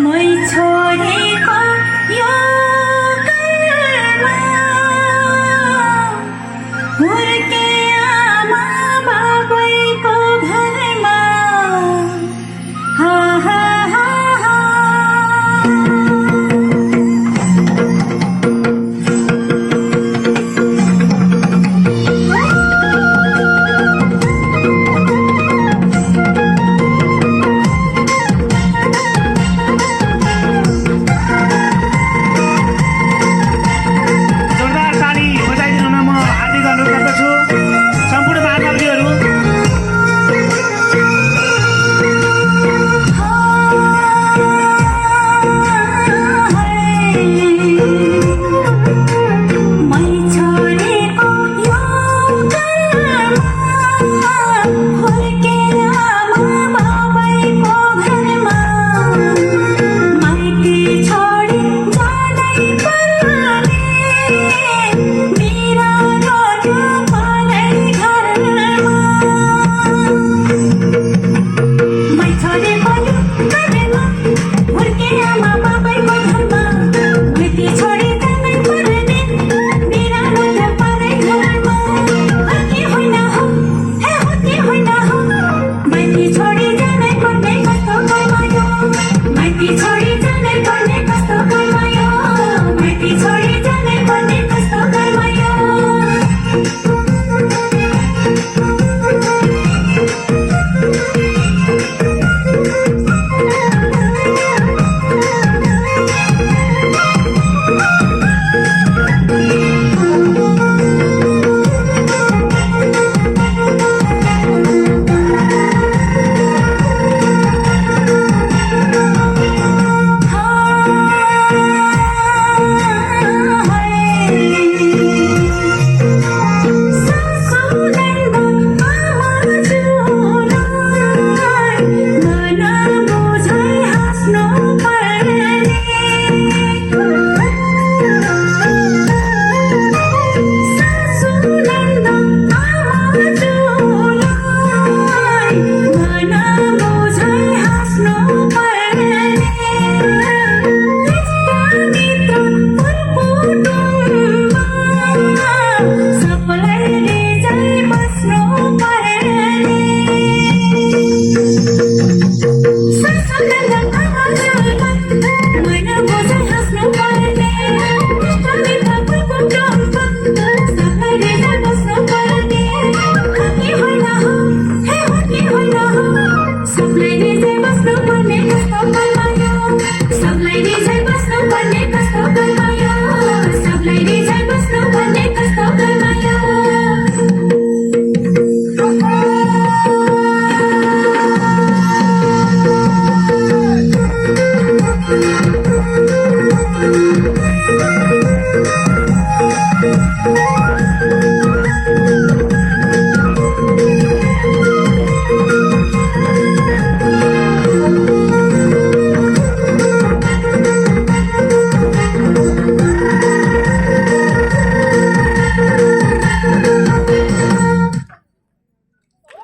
मै छोडेको यो घरमा हुर्के आमा बाबैको घरमा हा हा हा हा जोरदार ताली बजाइदिनुमा म हार्दिक अनुरोध गर्दछु सम्पूर्ण महानुभावजीहरू। मै छोडेको यो घरमा हुर्के आमा बाबैको घरमा माइती छोडी जानै पर्ने मेरा रोयो परै घरमा मै छोडेको यो घरमा हुर्के आमा बाबैको घरमा माइती छोडी जानै पर्ने मेरा रोयो परै घरमा हत्ती होइन हो हे हत्ती होइन हो माइती छोडी जानै पर्ने कस्तो कर्म यो माइती